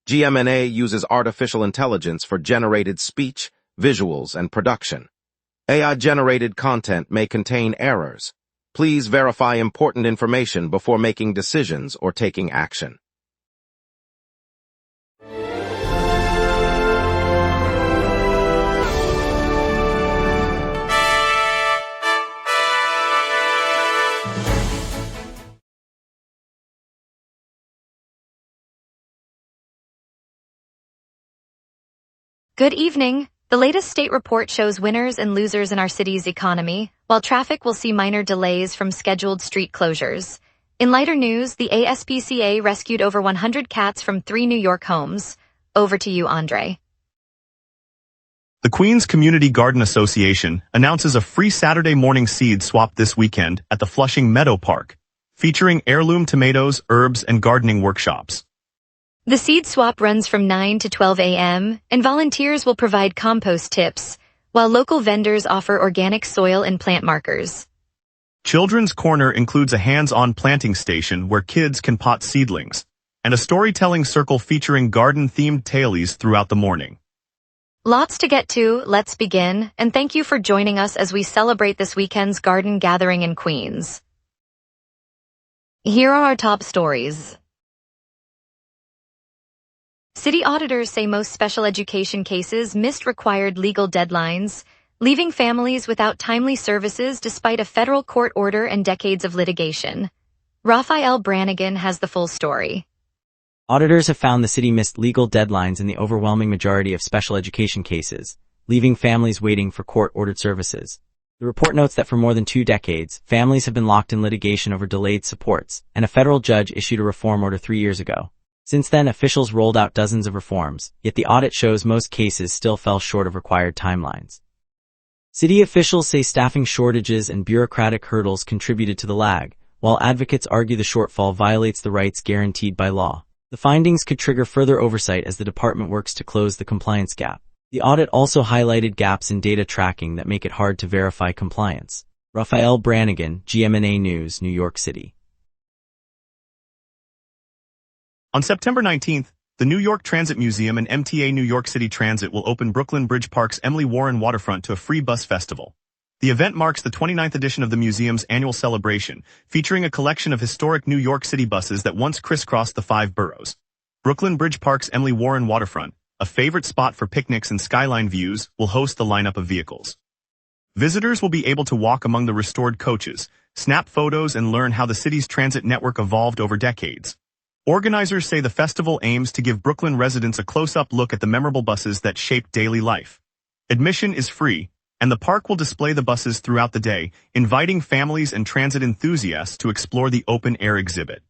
gmna uses artificial intelligence for generated speech, visuals, and production. AI-generated content may contain errors. Please verify important information before making decisions or taking action. Good evening. The latest state report shows winners and losers in our city's economy, while traffic will see minor delays from scheduled street closures. In lighter news, the ASPCA rescued over 100 cats from 3 New York homes. Over to you, Andre. The Queens Community Garden Association announces a free Saturday morning seed swap this weekend at the Flushing Meadow Park, featuring heirloom tomatoes, herbs, and gardening workshops. The seed swap runs from 9 to 12 a.m., and volunteers will provide compost tips, while local vendors offer organic soil and plant markers. Children's Corner includes a hands-on planting station where kids can pot seedlings, and a storytelling circle featuring garden-themed tales throughout the morning. Lots to get to, let's begin, and thank you for joining us as we celebrate this weekend's garden gathering in Queens. Here are our top stories. City auditors say most special education cases missed required legal deadlines, leaving families without timely services despite a federal court order and decades of litigation. Raphael Brannigan has the full story. Auditors have found the city missed legal deadlines in the overwhelming majority of special education cases, leaving families waiting for court-ordered services. The report notes that for more than 2 decades, families have been locked in litigation over delayed supports, and a federal judge issued a reform order 3 years ago. Since then, officials rolled out dozens of reforms, yet the audit shows most cases still fell short of required timelines. City officials say staffing shortages and bureaucratic hurdles contributed to the lag, while advocates argue the shortfall violates the rights guaranteed by law. The findings could trigger further oversight as the department works to close the compliance gap. The audit also highlighted gaps in data tracking that make it hard to verify compliance. Raphael Brannigan, GMNA News, New York City. On September 19th, the New York Transit Museum and MTA New York City Transit will open Brooklyn Bridge Park's Emily Warren Waterfront to a free bus festival. The event marks the 29th edition of the museum's annual celebration, featuring a collection of historic New York City buses that once crisscrossed the 5 boroughs. Brooklyn Bridge Park's Emily Warren Waterfront, a favorite spot for picnics and skyline views, will host the lineup of vehicles. Visitors will be able to walk among the restored coaches, snap photos, and learn how the city's transit network evolved over decades. Organizers say the festival aims to give Brooklyn residents a close-up look at the memorable buses that shaped daily life. Admission is free, and the park will display the buses throughout the day, inviting families and transit enthusiasts to explore the open-air exhibit.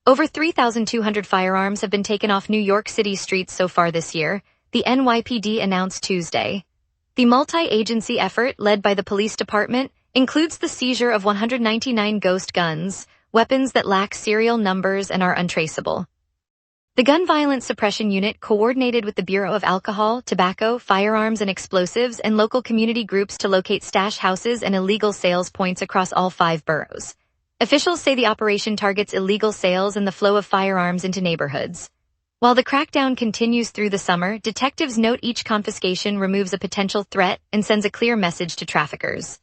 Over 3,200 firearms have been taken off New York City streets so far this year, the NYPD announced Tuesday. The multi-agency effort, led by the police department, includes the seizure of 199 ghost guns, weapons that lack serial numbers and are untraceable. The Gun Violence Suppression Unit coordinated with the Bureau of Alcohol, Tobacco, Firearms and Explosives and local community groups to locate stash houses and illegal sales points across all 5 boroughs. Officials say the operation targets illegal sales and the flow of firearms into neighborhoods. While the crackdown continues through the summer, detectives note each confiscation removes a potential threat and sends a clear message to traffickers.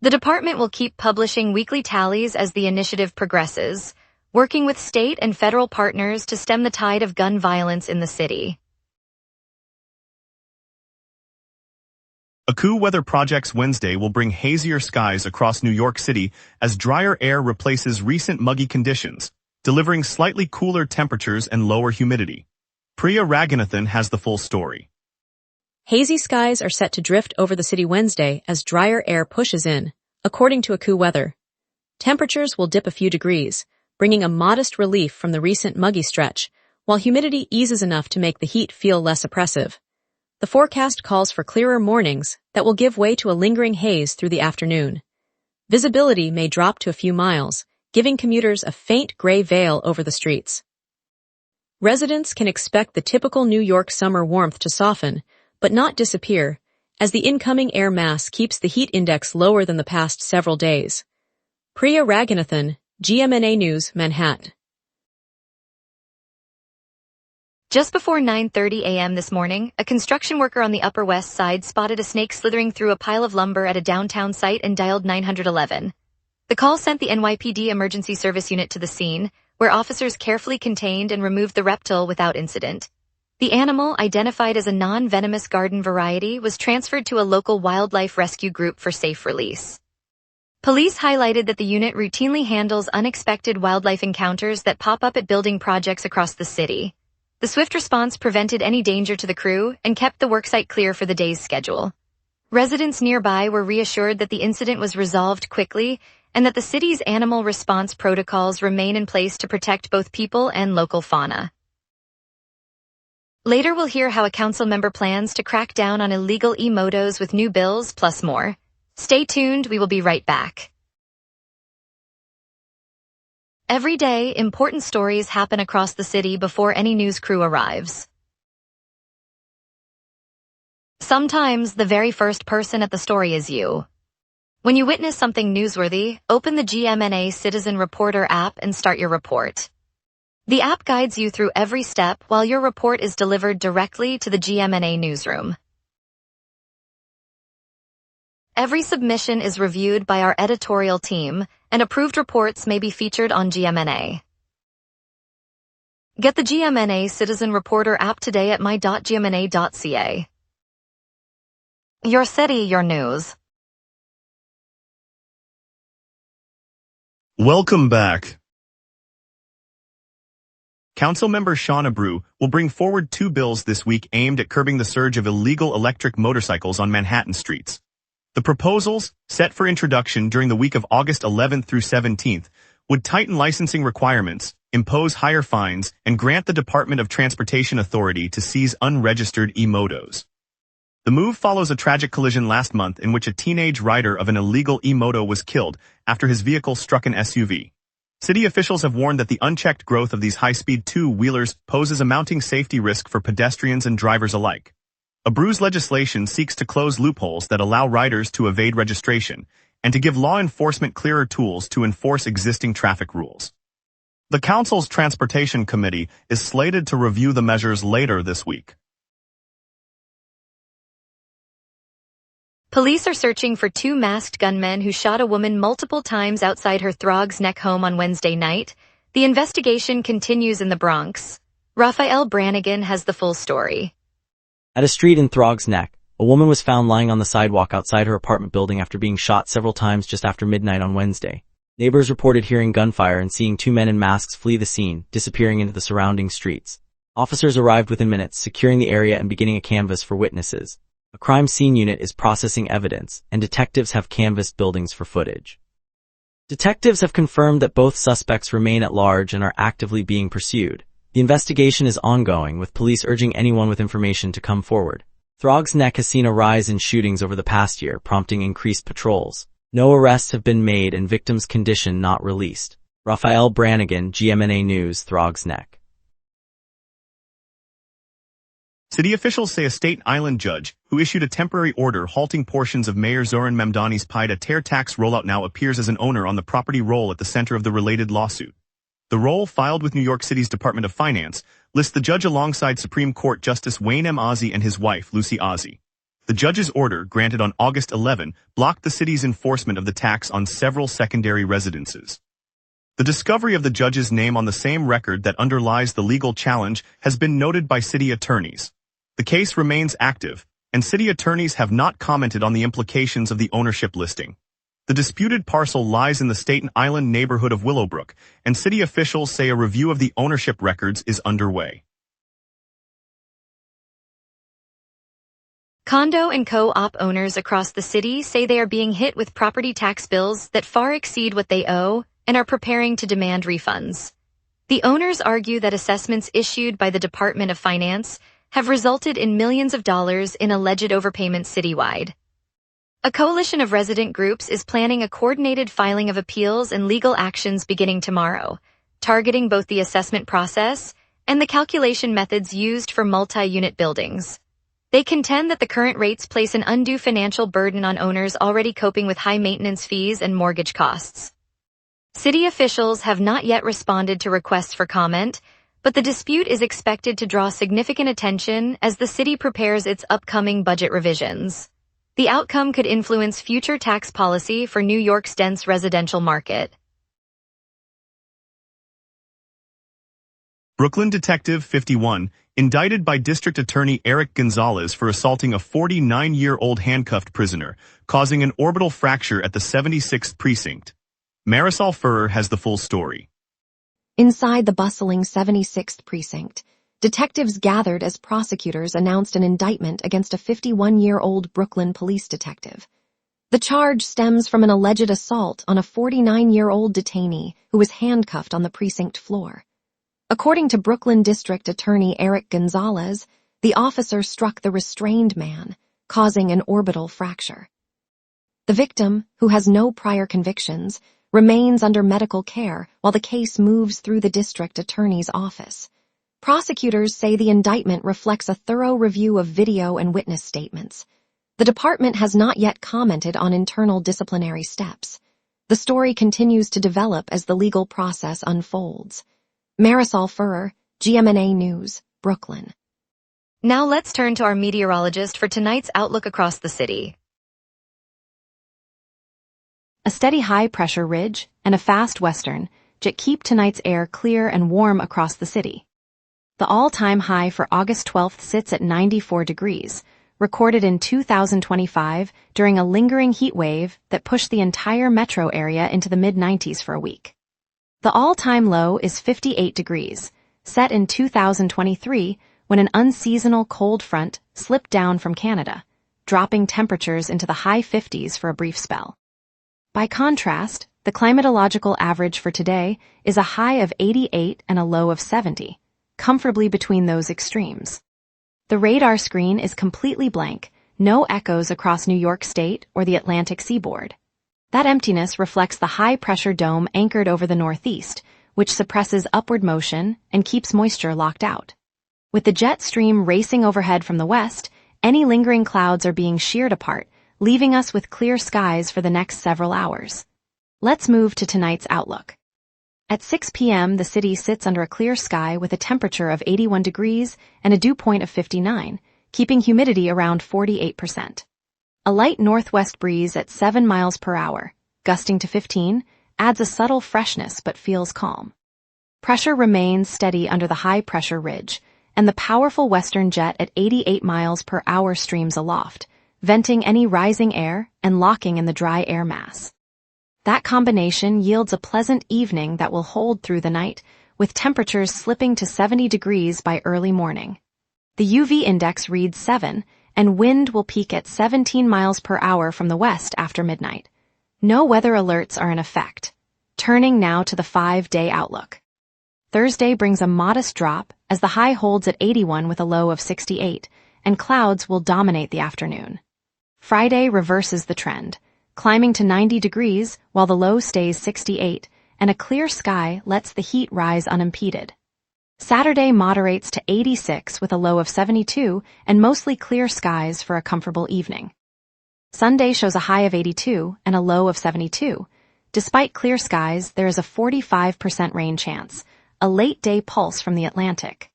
The department will keep publishing weekly tallies as the initiative progresses, working with state and federal partners to stem the tide of gun violence in the city. AccuWeather Projects Wednesday will bring hazier skies across New York City as drier air replaces recent muggy conditions, delivering slightly cooler temperatures and lower humidity. Priya Raghunathan has the full story. Hazy skies are set to drift over the city Wednesday as drier air pushes in, according to AccuWeather. Temperatures will dip a few degrees, bringing a modest relief from the recent muggy stretch, while humidity eases enough to make the heat feel less oppressive. The forecast calls for clearer mornings that will give way to a lingering haze through the afternoon. Visibility may drop to a few miles, giving commuters a faint gray veil over the streets. Residents can expect the typical New York summer warmth to soften, but not disappear, as the incoming air mass keeps the heat index lower than the past several days. Priya Raghunathan, GMNA News, Manhattan. Just before 9:30 a.m. this morning, a construction worker on the Upper West Side spotted a snake slithering through a pile of lumber at a downtown site and dialed 911. The call sent the NYPD Emergency Service Unit to the scene, where officers carefully contained and removed the reptile without incident. The animal, identified as a non-venomous garden variety, was transferred to a local wildlife rescue group for safe release. Police highlighted that the unit routinely handles unexpected wildlife encounters that pop up at building projects across the city. The swift response prevented any danger to the crew and kept the worksite clear for the day's schedule. Residents nearby were reassured that the incident was resolved quickly and that the city's animal response protocols remain in place to protect both people and local fauna. Later we'll hear how a council member plans to crack down on illegal e-motos with new bills plus more. Stay tuned, we will be right back. Every day, important stories happen across the city before any news crew arrives. Sometimes the very first person at the story is you. When you witness something newsworthy, open the GMNA Citizen Reporter app and start your report. The app guides you through every step while your report is delivered directly to the GMNA newsroom. Every submission is reviewed by our editorial team, and approved reports may be featured on GMNA. Get the GMNA Citizen Reporter app today at my.gmna.ca. Your city, your news. Welcome back. Councilmember Sean Abreu will bring forward 2 bills this week aimed at curbing the surge of illegal electric motorcycles on Manhattan streets. The proposals, set for introduction during the week of August 11th through 17th, would tighten licensing requirements, impose higher fines, and grant the Department of Transportation authority to seize unregistered e-motos. The move follows a tragic collision last month in which a teenage rider of an illegal e-moto was killed after his vehicle struck an SUV. City officials have warned that the unchecked growth of these high-speed two-wheelers poses a mounting safety risk for pedestrians and drivers alike. Abreu's legislation seeks to close loopholes that allow riders to evade registration and to give law enforcement clearer tools to enforce existing traffic rules. The Council's Transportation Committee is slated to review the measures later this week. Police are searching for 2 masked gunmen who shot a woman multiple times outside her Throgs Neck home on Wednesday night. The investigation continues in the Bronx. Raphael Brannigan has the full story. At a street in Throgs Neck, a woman was found lying on the sidewalk outside her apartment building after being shot several times just after midnight on Wednesday. Neighbors reported hearing gunfire and seeing 2 men in masks flee the scene, disappearing into the surrounding streets. Officers arrived within minutes, securing the area and beginning a canvass for witnesses. A crime scene unit is processing evidence, and detectives have canvassed buildings for footage. Detectives have confirmed that both suspects remain at large and are actively being pursued. The investigation is ongoing, with police urging anyone with information to come forward. Throgs Neck has seen a rise in shootings over the past year, prompting increased patrols. No arrests have been made and victims' condition not released. Raphael Brannigan, GMNA News, Throgs Neck. City officials say a Staten Island judge, who issued a temporary order halting portions of Mayor Zoran Memdani's PIDA tear tax rollout, now appears as an owner on the property roll at the center of the related lawsuit. The roll, filed with New York City's Department of Finance, lists the judge alongside Supreme Court Justice Wayne M. Ozzie and his wife, Lucy Ozzie. The judge's order, granted on August 11, blocked the city's enforcement of the tax on several secondary residences. The discovery of the judge's name on the same record that underlies the legal challenge has been noted by city attorneys. The case remains active, and city attorneys have not commented on the implications of the ownership listing. The disputed parcel lies in the Staten Island neighborhood of Willowbrook, and city officials say a review of the ownership records is underway. Condo and co-op owners across the city say they are being hit with property tax bills that far exceed what they owe and are preparing to demand refunds. The owners argue that assessments issued by the Department of Finance have resulted in millions of dollars in alleged overpayments citywide. A coalition of resident groups is planning a coordinated filing of appeals and legal actions beginning tomorrow, targeting both the assessment process and the calculation methods used for multi-unit buildings. They contend that the current rates place an undue financial burden on owners already coping with high maintenance fees and mortgage costs. City officials have not yet responded to requests for comment, but the dispute is expected to draw significant attention as the city prepares its upcoming budget revisions. The outcome could influence future tax policy for New York's dense residential market. Brooklyn detective 51, indicted by District Attorney Eric Gonzalez for assaulting a 49-year-old handcuffed prisoner, causing an orbital fracture at the 76th precinct. Marisol Furrer has the full story. Inside the bustling 76th precinct, detectives gathered as prosecutors announced an indictment against a 51-year-old Brooklyn police detective. The charge stems from an alleged assault on a 49-year-old detainee who was handcuffed on the precinct floor. According to Brooklyn District Attorney Eric Gonzalez, the officer struck the restrained man, causing an orbital fracture. The victim, who has no prior convictions, remains under medical care while the case moves through the district attorney's office. Prosecutors say the indictment reflects a thorough review of video and witness statements. The department has not yet commented on internal disciplinary steps. The story continues to develop as the legal process unfolds. Marisol Furrer, GMNA News, Brooklyn. Now let's turn to our meteorologist for tonight's outlook across the city. A steady high-pressure ridge and a fast western jet keep tonight's air clear and warm across the city. The all-time high for August 12th sits at 94 degrees, recorded in 2025 during a lingering heat wave that pushed the entire metro area into the mid-90s for a week. The all-time low is 58 degrees, set in 2023 when an unseasonal cold front slipped down from Canada, dropping temperatures into the high 50s for a brief spell. By contrast, the climatological average for today is a high of 88 and a low of 70, comfortably between those extremes. The radar screen is completely blank, no echoes across New York State or the Atlantic seaboard. That emptiness reflects the high-pressure dome anchored over the northeast, which suppresses upward motion and keeps moisture locked out. With the jet stream racing overhead from the west, any lingering clouds are being sheared apart, leaving us with clear skies for the next several hours. Let's move to tonight's outlook. At 6 p.m., the city sits under a clear sky with a temperature of 81 degrees and a dew point of 59, keeping humidity around 48%. A light northwest breeze at 7 miles per hour, gusting to 15, adds a subtle freshness but feels calm. Pressure remains steady under the high-pressure ridge, and the powerful western jet at 88 miles per hour streams aloft, venting any rising air and locking in the dry air mass. That combination yields a pleasant evening that will hold through the night, with temperatures slipping to 70 degrees by early morning. The UV index reads 7, and wind will peak at 17 miles per hour from the west after midnight. No weather alerts are in effect. Turning now to the 5-day outlook. Thursday brings a modest drop as the high holds at 81 with a low of 68, and clouds will dominate the afternoon. Friday reverses the trend, climbing to 90 degrees while the low stays 68, and a clear sky lets the heat rise unimpeded. Saturday moderates to 86 with a low of 72 and mostly clear skies for a comfortable evening. Sunday shows a high of 82 and a low of 72. Despite clear skies, there is a 45% rain chance, a late-day pulse from the Atlantic.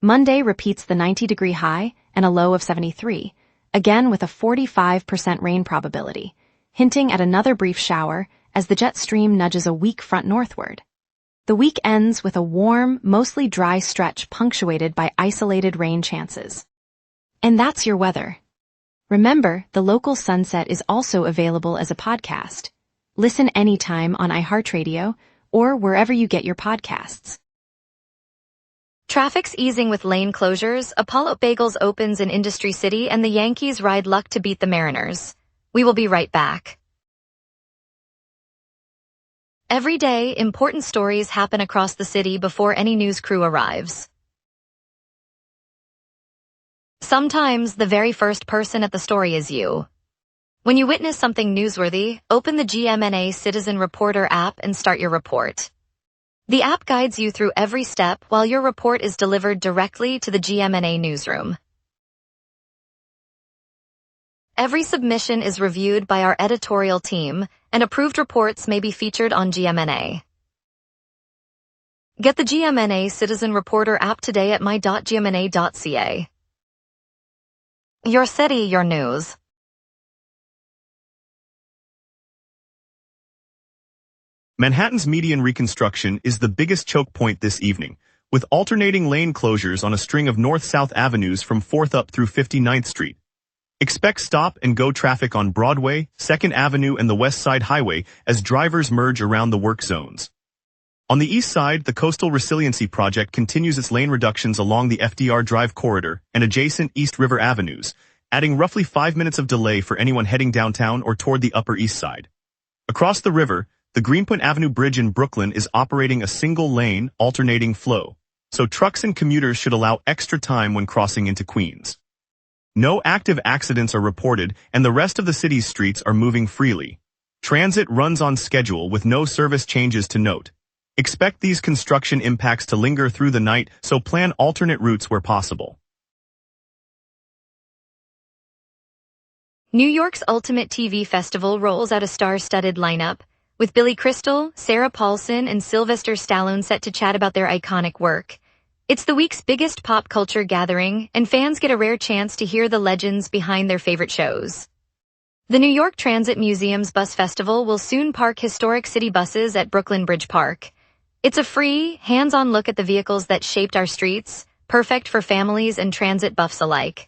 Monday repeats the 90-degree high and a low of 73, again with a 45% rain probability, hinting at another brief shower as the jet stream nudges a weak front northward. The week ends with a warm, mostly dry stretch punctuated by isolated rain chances. And that's your weather. Remember, the local sunset is also available as a podcast. Listen anytime on iHeartRadio or wherever you get your podcasts. Traffic's easing with lane closures, Apollo Bagels opens in Industry City, and the Yankees ride luck to beat the Mariners. We will be right back. Every day, important stories happen across the city before any news crew arrives. Sometimes the very first person at the story is you. When you witness something newsworthy, open the GMNA Citizen Reporter app and start your report. The app guides you through every step while your report is delivered directly to the GMNA newsroom. Every submission is reviewed by our editorial team, and approved reports may be featured on GMNA. Get the GMNA Citizen Reporter app today at my.gmna.ca. Your city, your news. Manhattan's median reconstruction is the biggest choke point this evening, with alternating lane closures on a string of north-south avenues from 4th up through 59th Street. Expect stop-and-go traffic on Broadway, 2nd Avenue, and the West Side Highway as drivers merge around the work zones. On the east side, the Coastal Resiliency Project continues its lane reductions along the FDR Drive corridor and adjacent East River avenues, adding roughly 5 minutes of delay for anyone heading downtown or toward the Upper East Side. Across the river, the Greenpoint Avenue Bridge in Brooklyn is operating a single-lane, alternating flow, so trucks and commuters should allow extra time when crossing into Queens. No active accidents are reported, and the rest of the city's streets are moving freely. Transit runs on schedule with no service changes to note. Expect these construction impacts to linger through the night, so plan alternate routes where possible. New York's Ultimate TV Festival rolls out a star-studded lineup, with Billy Crystal, Sarah Paulson, and Sylvester Stallone set to chat about their iconic work. It's the week's biggest pop culture gathering, and fans get a rare chance to hear the legends behind their favorite shows. The New York Transit Museum's Bus Festival will soon park historic city buses at Brooklyn Bridge Park. It's a free, hands-on look at the vehicles that shaped our streets, perfect for families and transit buffs alike.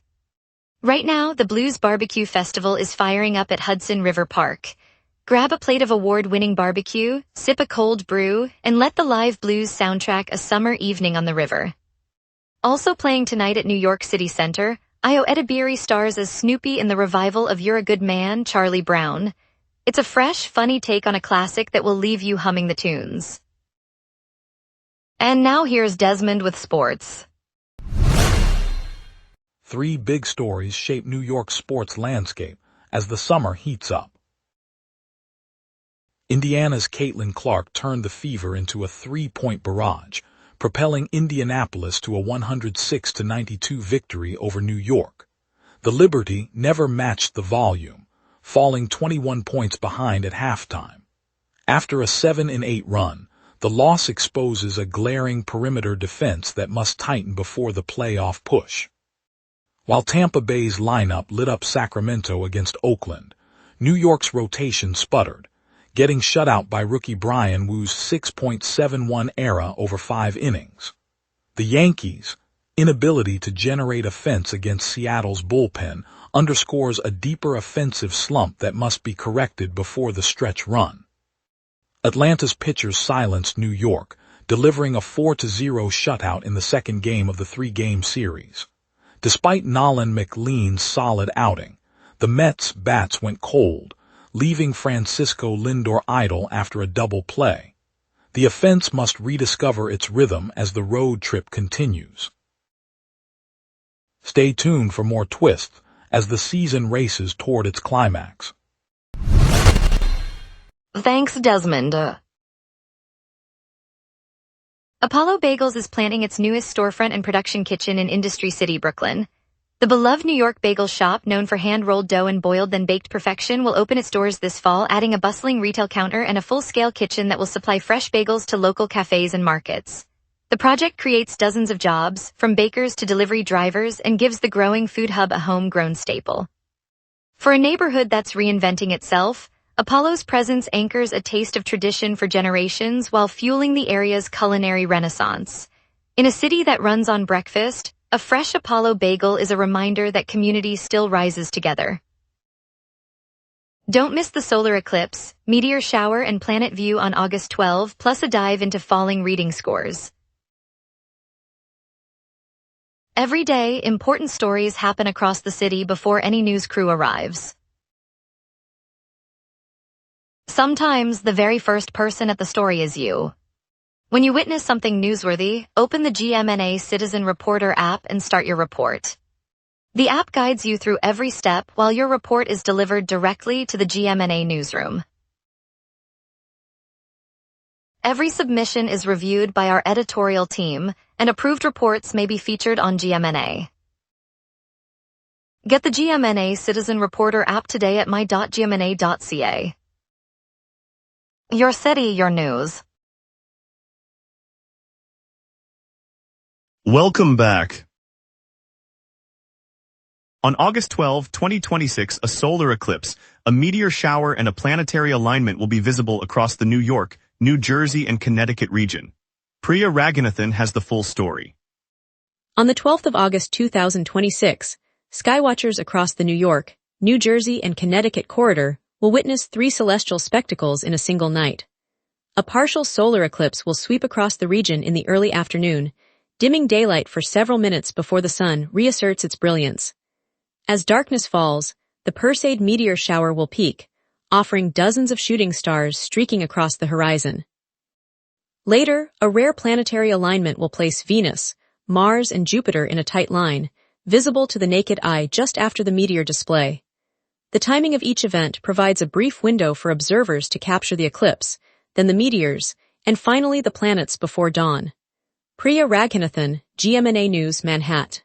Right now, the Blues Barbecue Festival is firing up at Hudson River Park. Grab a plate of award-winning barbecue, sip a cold brew, and let the live blues soundtrack a summer evening on the river. Also playing tonight at New York City Center, Io Edebiri stars as Snoopy in the revival of You're a Good Man, Charlie Brown. It's a fresh, funny take on a classic that will leave you humming the tunes. And now here's Desmond with sports. 3 big stories shape New York's sports landscape as the summer heats up. Indiana's Caitlin Clark turned the Fever into a 3-point barrage, propelling Indianapolis to a 106-92 victory over New York. The Liberty never matched the volume, falling 21 points behind at halftime. After a 7-8 run, the loss exposes a glaring perimeter defense that must tighten before the playoff push. While Tampa Bay's lineup lit up Sacramento against Oakland, New York's rotation sputtered, getting shut out by rookie Brian Woo's 6.71 ERA over 5 innings. The Yankees' inability to generate offense against Seattle's bullpen underscores a deeper offensive slump that must be corrected before the stretch run. Atlanta's pitchers silenced New York, delivering a 4-0 shutout in the second game of the 3-game series. Despite Nolan McLean's solid outing, the Mets' bats went cold, leaving Francisco Lindor idle after a double play. The offense must rediscover its rhythm as the road trip continues. Stay tuned for more twists as the season races toward its climax. Thanks, Desmond. Apollo Bagels is planning its newest storefront and production kitchen in Industry City, Brooklyn. The beloved New York bagel shop, known for hand-rolled dough and boiled then baked perfection, will open its doors this fall, adding a bustling retail counter and a full-scale kitchen that will supply fresh bagels to local cafes and markets. The project creates dozens of jobs, from bakers to delivery drivers, and gives the growing food hub a homegrown staple. For a neighborhood that's reinventing itself, Apollo's presence anchors a taste of tradition for generations while fueling the area's culinary renaissance. In a city that runs on breakfast, a fresh Apollo bagel is a reminder that community still rises together. Don't miss the solar eclipse, meteor shower, and planet view on August 12, plus a dive into falling reading scores. Every day, important stories happen across the city before any news crew arrives. Sometimes the very first person at the story is you. When you witness something newsworthy, open the GMNA Citizen Reporter app and start your report. The app guides you through every step while your report is delivered directly to the GMNA newsroom. Every submission is reviewed by our editorial team, and approved reports may be featured on GMNA. Get the GMNA Citizen Reporter app today at my.gmna.ca. Your city, your news. Welcome back. On August 12, 2026, a solar eclipse, a meteor shower, and a planetary alignment will be visible across the New York, New Jersey, and Connecticut region. Priya Raghunathan has the full story. On the 12th of August 2026, skywatchers across the New York, New Jersey, and Connecticut corridor will witness 3 celestial spectacles in a single night. A partial solar eclipse will sweep across the region in the early afternoon, dimming daylight for several minutes before the sun reasserts its brilliance. As darkness falls, the Perseid meteor shower will peak, offering dozens of shooting stars streaking across the horizon. Later, a rare planetary alignment will place Venus, Mars, and Jupiter in a tight line, visible to the naked eye just after the meteor display. The timing of each event provides a brief window for observers to capture the eclipse, then the meteors, and finally the planets before dawn. Priya Raghunathan, GMNA News, Manhattan.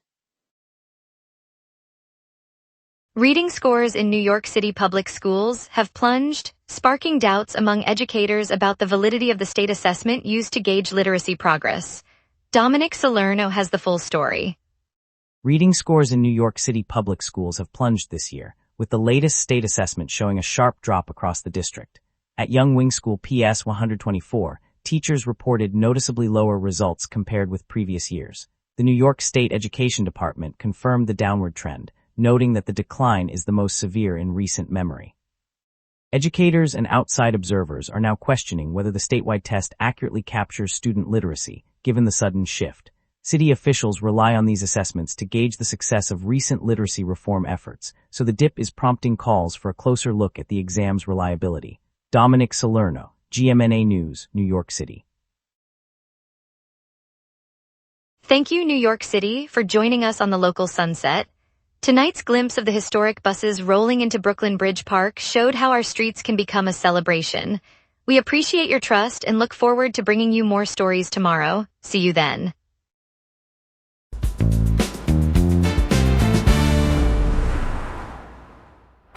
Reading scores in New York City public schools have plunged, sparking doubts among educators about the validity of the state assessment used to gauge literacy progress. Dominic Salerno has the full story. Reading scores in New York City public schools have plunged this year, with the latest state assessment showing a sharp drop across the district. At Young Wing School PS 124, teachers reported noticeably lower results compared with previous years. The New York State Education Department confirmed the downward trend, noting that the decline is the most severe in recent memory. Educators and outside observers are now questioning whether the statewide test accurately captures student literacy, given the sudden shift. City officials rely on these assessments to gauge the success of recent literacy reform efforts, so the dip is prompting calls for a closer look at the exam's reliability. Dominic Salerno, GMNA News, New York City. Thank you, New York City, for joining us on the local sunset. Tonight's glimpse of the historic buses rolling into Brooklyn Bridge Park showed how our streets can become a celebration. We appreciate your trust and look forward to bringing you more stories tomorrow. See you then.